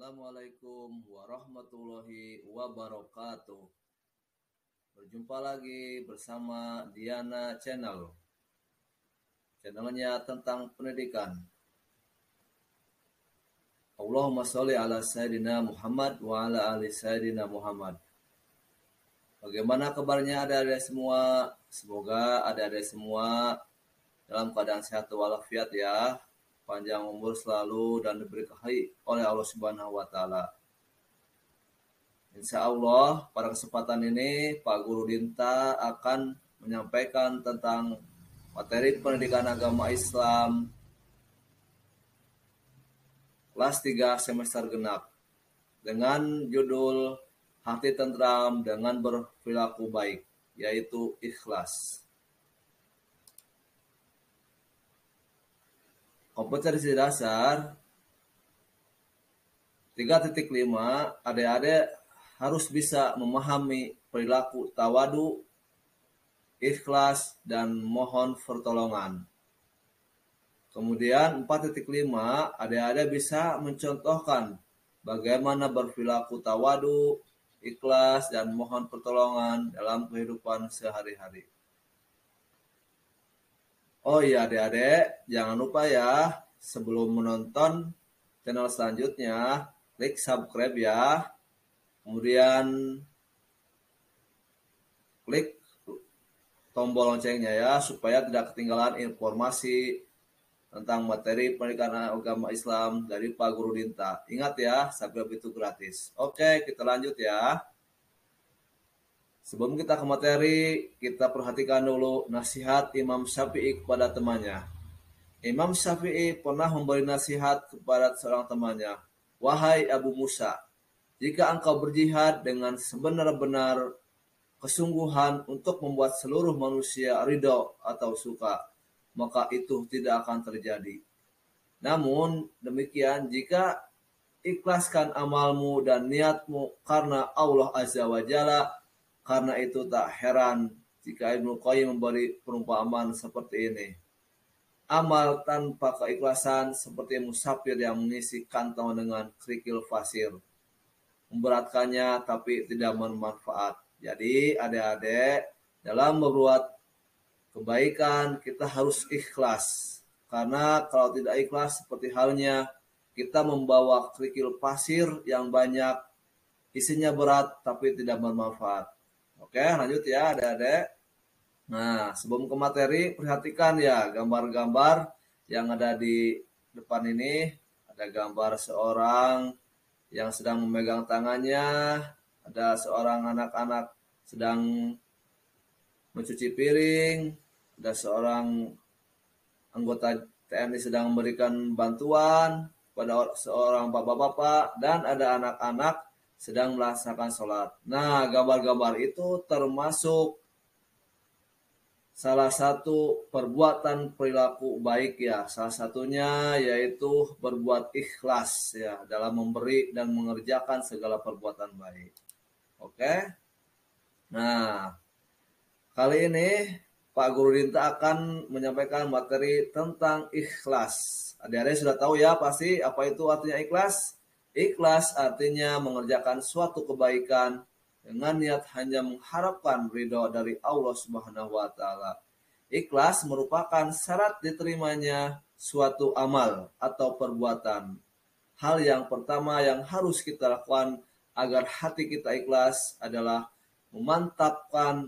Assalamualaikum warahmatullahi wabarakatuh. Berjumpa lagi bersama Diana Channel. Channelnya tentang pendidikan. Allahumma sholli ala Sayyidina Muhammad wa ala ali Sayyidina Muhammad. Bagaimana kabarnya adik-adik semua? Semoga adik-adik semua dalam keadaan sehat walafiat ya. Panjang umur selalu dan diberkahi oleh Allah Subhanahu wa taala. Insya Allah pada kesempatan ini Pak Guru Dinta akan menyampaikan tentang materi pendidikan agama Islam kelas 3 semester genap dengan judul Hati Tentram dengan Berperilaku Baik, yaitu ikhlas. Kompetensi dasar 3.5, adik-adik harus bisa memahami perilaku tawadu, ikhlas, dan mohon pertolongan. Kemudian 4.5, adik-adik bisa mencontohkan bagaimana berperilaku tawadu, ikhlas, dan mohon pertolongan dalam kehidupan sehari-hari. Oh iya adik-adik, jangan lupa ya, sebelum menonton channel selanjutnya, klik subscribe ya. Kemudian klik tombol loncengnya ya, supaya tidak ketinggalan informasi tentang materi pendidikan agama Islam dari Pak Guru Dinta. Ingat ya, subscribe itu gratis. Oke, kita lanjut ya. Sebelum kita ke materi, kita perhatikan dulu nasihat Imam Syafi'i kepada temannya. Imam Syafi'i pernah memberi nasihat kepada seorang temannya. Wahai Abu Musa, jika engkau berjihad dengan sebenar-benar kesungguhan untuk membuat seluruh manusia ridho atau suka, maka itu tidak akan terjadi. Namun demikian, jika ikhlaskan amalmu dan niatmu karena Allah Azza wa Jalla, karena itu tak heran jika Ibnu Qayyim memberi perumpamaan seperti ini. Amal tanpa keikhlasan seperti musafir yang mengisi kantong dengan kerikil pasir. Memberatkannya tapi tidak bermanfaat. Jadi adik-adik, dalam berbuat kebaikan kita harus ikhlas. Karena kalau tidak ikhlas seperti halnya kita membawa kerikil pasir yang banyak, isinya berat tapi tidak bermanfaat. Oke, lanjut ya adik-adik. Nah, sebelum ke materi, perhatikan ya gambar-gambar yang ada di depan ini. Ada gambar seorang yang sedang memegang tangannya. Ada seorang anak-anak sedang mencuci piring. Ada seorang anggota TNI sedang memberikan bantuan pada seorang bapak-bapak. Dan ada anak-anak sedang melaksanakan sholat. Nah, gambar-gambar itu termasuk salah satu perbuatan perilaku baik ya. Salah satunya yaitu berbuat ikhlas ya dalam memberi dan mengerjakan segala perbuatan baik. Oke. Nah, kali ini Pak Guru Dinta akan menyampaikan materi tentang ikhlas. Adik-adik sudah tahu ya pasti apa itu artinya ikhlas? Ikhlas artinya mengerjakan suatu kebaikan dengan niat hanya mengharapkan ridho dari Allah Subhanahu wa taala. Ikhlas merupakan syarat diterimanya suatu amal atau perbuatan. Hal yang pertama yang harus kita lakukan agar hati kita ikhlas adalah menetapkan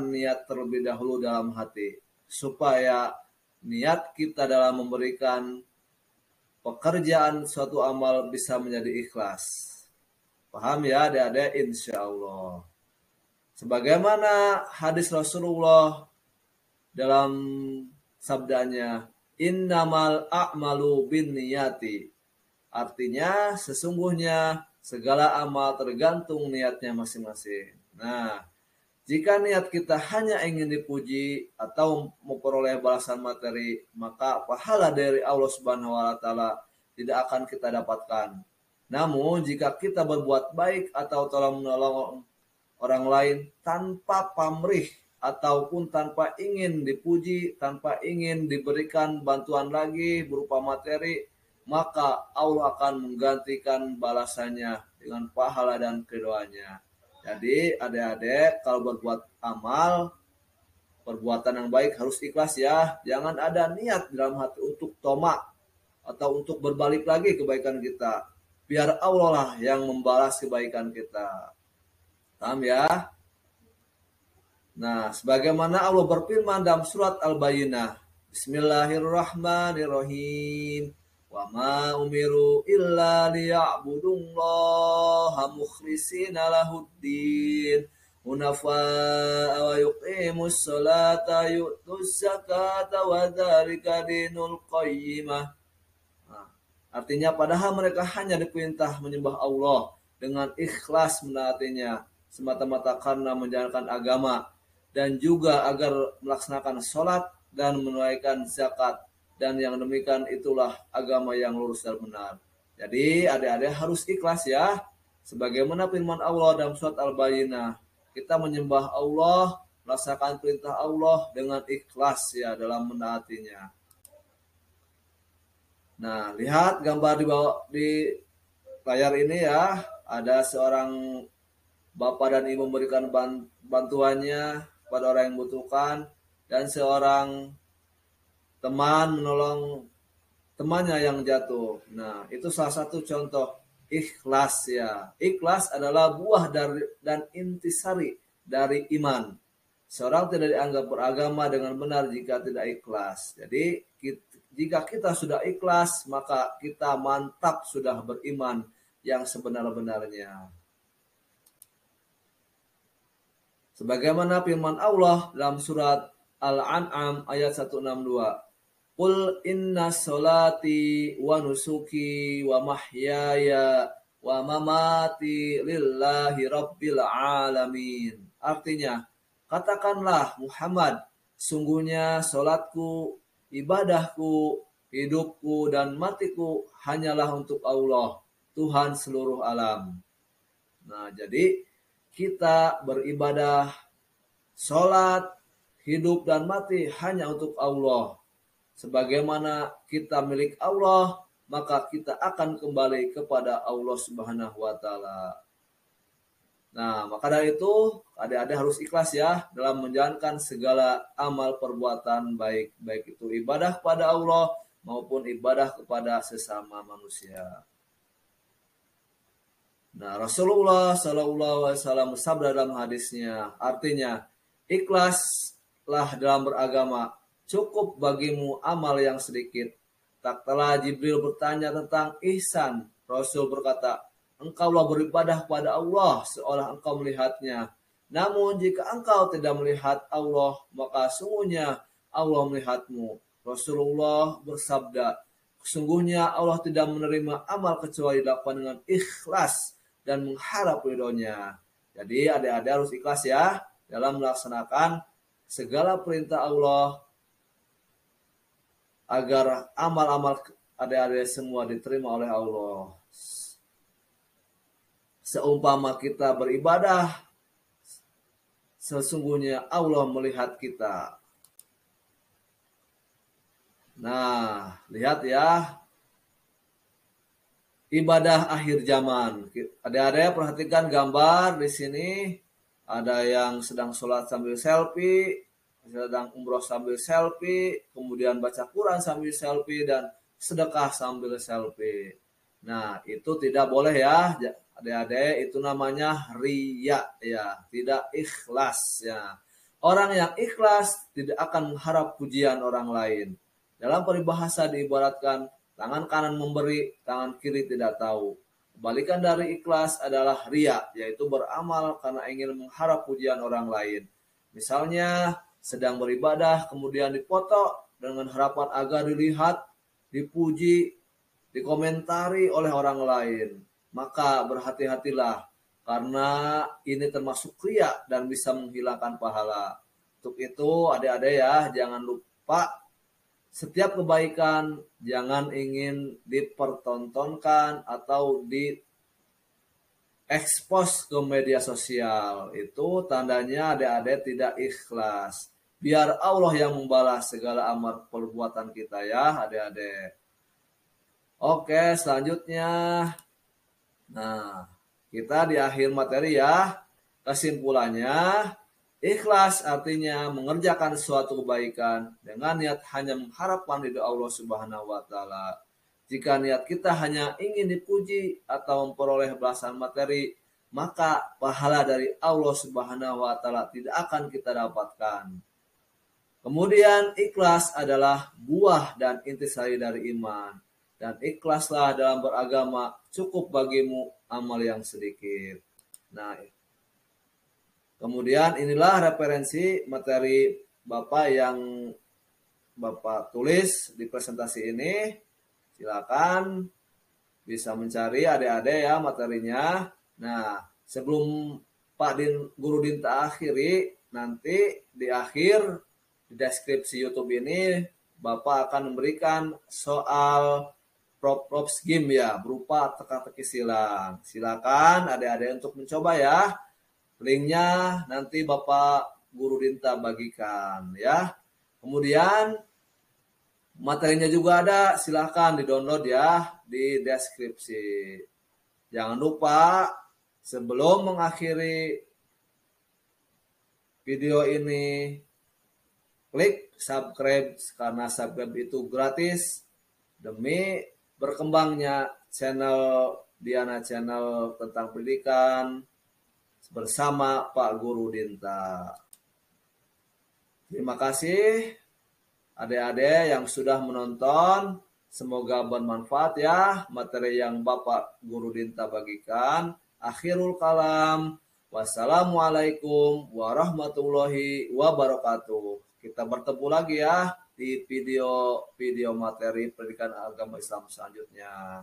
niat terlebih dahulu dalam hati, supaya niat kita dalam memberikan pekerjaan suatu amal bisa menjadi ikhlas. Paham ya adik-adik? Insya Allah. Sebagaimana hadis Rasulullah dalam sabdanya, innamal a'malu bin niyati. Artinya sesungguhnya segala amal tergantung niatnya masing-masing. Nah, jika niat kita hanya ingin dipuji atau memperoleh balasan materi, maka pahala dari Allah Subhanahu wa taala tidak akan kita dapatkan. Namun jika kita berbuat baik atau tolong menolong orang lain tanpa pamrih ataupun tanpa ingin dipuji, tanpa ingin diberikan bantuan lagi berupa materi, maka Allah akan menggantikan balasannya dengan pahala dan keridhaannya. Jadi adik-adik kalau berbuat amal, perbuatan yang baik harus ikhlas ya. Jangan ada niat dalam hati untuk tomak atau untuk berbalik lagi kebaikan kita. Biar Allah lah yang membalas kebaikan kita. Paham ya? Nah, sebagaimana Allah berfirman dalam surat Al-Bayyinah, Bismillahirrahmanirrahim. Wa ma umiru illa liya'budullaha mukhlishina lahuddin hunafa'a wa yuqimus salata yu'tuz zakata wa dzalika dinul qayyimah. Nah, artinya padahal mereka hanya diperintah menyembah Allah dengan ikhlas menaatinya semata-mata karena menjalankan agama, dan juga agar melaksanakan sholat dan menunaikan zakat, dan yang demikian itulah agama yang lurus dan benar. Jadi adik-adik harus ikhlas ya, sebagaimana firman Allah dalam surat Al-Bayyinah, kita menyembah Allah, melaksanakan perintah Allah dengan ikhlas ya dalam menaatinya. Nah, lihat gambar di layar ini ya, ada seorang bapak dan ibu memberikan bantuannya pada orang yang membutuhkan, dan seorang teman menolong temannya yang jatuh. Nah, itu salah satu contoh ikhlas ya. Ikhlas adalah buah dari dan intisari dari iman. Seorang tidak dianggap beragama dengan benar jika tidak ikhlas. Jadi jika kita sudah ikhlas, maka kita mantap sudah beriman yang sebenar-benarnya. Sebagaimana firman Allah dalam surat Al-An'am ayat 162. Qul inna sholati wa nusuki wa mahyaya wa mamati lillahi rabbil alamin. Artinya, katakanlah Muhammad, sungguhnya sholatku, ibadahku, hidupku dan matiku hanyalah untuk Allah, Tuhan seluruh alam. Nah, jadi kita beribadah, sholat, hidup dan mati hanya untuk Allah. Sebagaimana kita milik Allah, maka kita akan kembali kepada Allah Subhanahu wa taala. Nah, maka dari itu adik-adik harus ikhlas ya dalam menjalankan segala amal perbuatan baik, baik itu ibadah kepada Allah maupun ibadah kepada sesama manusia. Nah, Rasulullah Shallallahu Alaihi Wasallam bersabda dalam hadisnya, artinya ikhlaslah dalam beragama, cukup bagimu amal yang sedikit. Tak kala Jibril bertanya tentang ihsan, Rasul berkata, engkaulah beribadah pada Allah seolah engkau melihatnya. Namun jika engkau tidak melihat Allah, maka sungguhnya Allah melihatmu. Rasulullah bersabda, sesungguhnya Allah tidak menerima amal kecuali dilakukan dengan ikhlas dan mengharap ridhonya. Jadi adik-adik harus ikhlas ya dalam melaksanakan segala perintah Allah agar amal-amal adik-adik semua diterima oleh Allah. Seumpama kita beribadah, sesungguhnya Allah melihat kita. Nah, lihat ya, ibadah akhir zaman. Adik-adik perhatikan gambar di sini. Ada yang sedang sholat sambil selfie, sedang umroh sambil selfie, kemudian baca Quran sambil selfie, dan sedekah sambil selfie. Nah, itu tidak boleh ya, adik-adik. Itu namanya riya ya, tidak ikhlas ya. Orang yang ikhlas tidak akan mengharap pujian orang lain. Dalam peribahasa diibaratkan, tangan kanan memberi, tangan kiri tidak tahu. Kebalikan dari ikhlas adalah riya, yaitu beramal karena ingin mengharap pujian orang lain. Misalnya, sedang beribadah, kemudian dipoto dengan harapan agar dilihat, dipuji, dikomentari oleh orang lain. Maka berhati-hatilah, karena ini termasuk riya dan bisa menghilangkan pahala. Untuk itu, adik-adik ya, jangan lupa setiap kebaikan jangan ingin dipertontonkan atau diekspos ke media sosial. Itu tandanya adik-adik tidak ikhlas. Biar Allah yang membalas segala amal perbuatan kita ya adik-adik. Oke, selanjutnya. Nah, kita di akhir materi ya. Kesimpulannya, ikhlas artinya mengerjakan suatu kebaikan dengan niat hanya mengharapkan ridho Allah Subhanahu wa taala. Jika niat kita hanya ingin dipuji atau memperoleh balasan materi, maka pahala dari Allah Subhanahu wa taala tidak akan kita dapatkan. Kemudian ikhlas adalah buah dan intisari dari iman. Dan ikhlaslah dalam beragama, cukup bagimu amal yang sedikit. Nah, kemudian inilah referensi materi Bapak yang Bapak tulis di presentasi ini. Silakan bisa mencari adik-adik ya materinya. Nah, sebelum Guru Dinta akhiri, nanti di akhir di deskripsi YouTube ini Bapak akan memberikan soal props game ya berupa teka-teki silang. Silakan adik-adik untuk mencoba ya. Linknya nanti Bapak Guru Dinta bagikan ya. Kemudian materinya juga ada, silakan di-download ya di deskripsi. Jangan lupa sebelum mengakhiri video ini klik subscribe karena subscribe itu gratis demi berkembangnya channel Diana Channel tentang pendidikan bersama Pak Guru Dinta. Terima kasih adik-adik yang sudah menonton. Semoga bermanfaat ya materi yang Bapak Guru Dinta bagikan. Akhirul kalam. Wassalamualaikum warahmatullahi wabarakatuh. Kita bertemu lagi ya di video materi pendidikan agama Islam selanjutnya.